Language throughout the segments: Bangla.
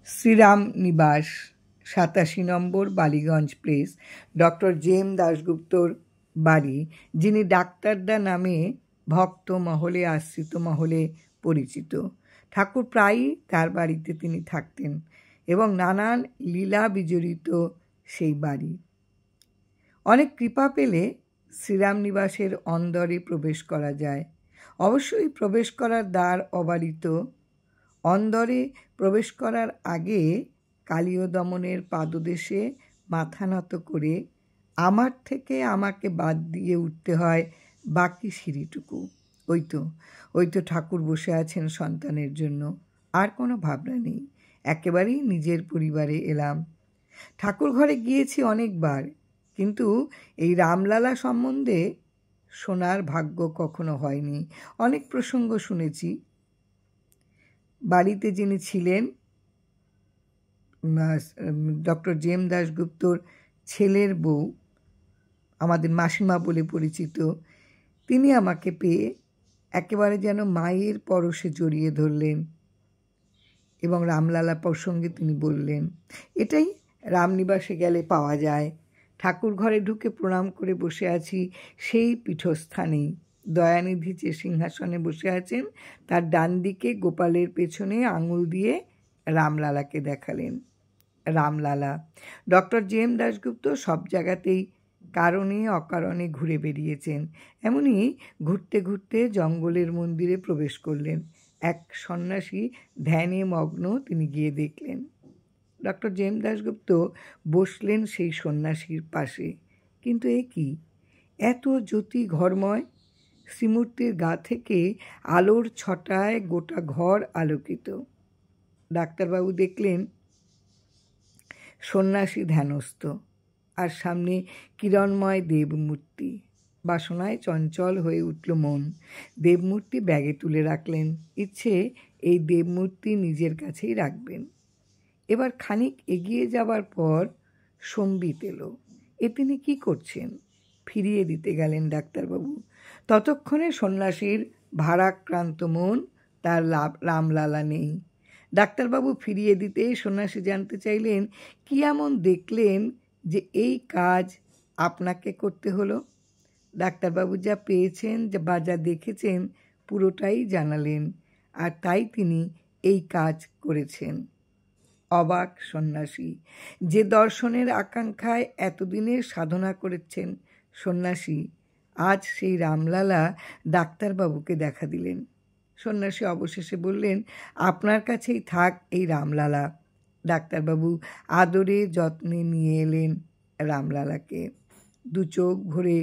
শ্রীরাম নিবাস 87 নম্বর বালিগঞ্জ প্লেস, ডক্টর জেম দাশগুপ্তর বাড়ি, যিনি ডাক্তারদা নামে ভক্ত মহলে আশ্রিত মহলে পরিচিত। ঠাকুর প্রায়ই তার বাড়িতে তিনি থাকতেন এবং নানান লীলা বিজড়িত সেই বাড়ি। অনেক কৃপা পেলে শ্রীরাম নিবাসের অন্দরে প্রবেশ করা যায়। অবশ্যই প্রবেশ করার দ্বার অবারিত। অন্দরে প্রবেশ করার আগে কালীয় দমনের পাদদেশে মাথা নত করে আমার থেকে আমাকে বাদ দিয়ে উঠতে হয় বাকি সিঁড়িটুকু। ওই তো ঠাকুর বসে আছেন সন্তানের জন্য। আর কোনো ভাবনা নেই, একেবারেই নিজের পরিবারে এলাম। ঠাকুর ঘরে গিয়েছি অনেকবার, কিন্তু এই রামলালা সম্বন্ধে শোনার ভাগ্য কখনো হয়নি। অনেক প্রসঙ্গ শুনেছি। বাড়িতে যিনি ছিলেন ডক্টর জেম দাশগুপ্তর ছেলের বউ, আমাদের মাসিমা বলে পরিচিত, তিনি আমাকে পেয়ে একেবারে যেন মায়ের পরশে জড়িয়ে ধরলেন এবং রামলালা প্রসঙ্গে তিনি বললেন। এটাই রামনিবাসে গেলে পাওয়া যায়। ঠাকুর ঘরে ঢুকে প্রণাম করে বসে আছি সেই পীঠস্থানেই। দয়ানিধি যে সিংহাসনে বসে আছেন তার ডান দিকে গোপালের পেছনে আঙুল দিয়ে রামলালাকে দেখালেন। রামলালা ডক্টর জেম দাশগুপ্ত সব জায়গাতেই কারণে অকারণে ঘুরে বেরিয়েছেন। এমনই ঘুরতে ঘুরতে জঙ্গলের মন্দিরে প্রবেশ করলেন। এক সন্ন্যাসী ধ্যানে মগ্ন, তিনি গিয়ে দেখলেন। ডক্টর জেম দাশগুপ্ত বসলেন সেই সন্ন্যাসীর পাশে। কিন্তু এ কি, এত জ্যোতি ঘরময়! শ্রীমূর্তির গা থেকে আলোর ছটায় গোটা ঘর আলোকিত। ডাক্তারবাবু দেখলেন সন্ন্যাসী ধ্যানস্থ, আর সামনে কিরণময় দেবমূর্তি। বাসনায় চঞ্চল হয়ে উঠল মন। দেবমূর্তি ব্যাগে তুলে রাখলেন, ইচ্ছে এই দেবমূর্তি নিজের কাছেই রাখবেন। এবার খানিক এগিয়ে যাবার পর সম্বিত এলো। তিনি কী করছেন? ফিরিয়ে দিতে গেলেন ডাক্তারবাবু। ততক্ষণে সন্ন্যাসীর ভারাক্রান্ত মন তার রামলালা নেই। ডাক্তারবাবু ফিরিয়ে দিতে সন্ন্যাসী জানতে চাইলেন, কি এমন দেখলেন যে এই কাজ আপনাকে করতে হলো? ডাক্তারবাবু যা পেয়েছেন বা যা দেখেছেন পুরোটাই জানালেন, আর তাই তিনি এই কাজ করেছেন। অবাক সন্ন্যাসী। যে দর্শনের আকাঙ্ক্ষায় এতদিনের সাধনা করেছেন সন্ন্যাসী, আজ সেই রামলালা ডাক্তারবাবুকে দেখা দিলেন। সন্ন্যাসী অবশেষে বললেন, আপনার কাছেই থাক এই রামলালা। ডাক্তারবাবু আদরে যত্নে নিয়ে এলেন রামলালাকে। দু চোখ ভরে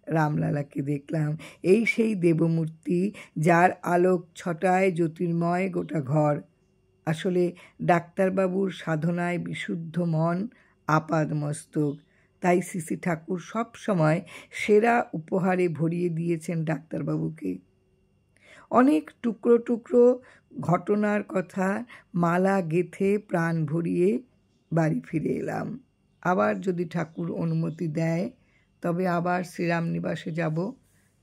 রামলালাকে দেখলাম। এই সেই দেবমূর্তি যার আলোক ছটায় জ্যোতির্ময় গোটা ঘর। আসলে ডাক্তারবাবুর সাধনায় বিশুদ্ধ মন, আপাদ মস্তক। তাই শ্রী ঠাকুর সব সময় সেরা উপহারে ভরিয়ে দিয়েছেন ডাক্তারবাবুকে। অনেক টুকরো টুকরো ঘটনার কথা মালা গেঁথে প্রাণ ভরিয়ে বাড়ি ফিরে এলাম। আবার যদি ঠাকুর অনুমতি দেয় তবে আবার শ্রীরাম নিবাসে যাব।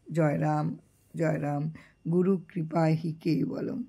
জয় রাম, জয় রাম। গুরু কৃপায় হি কেবলম।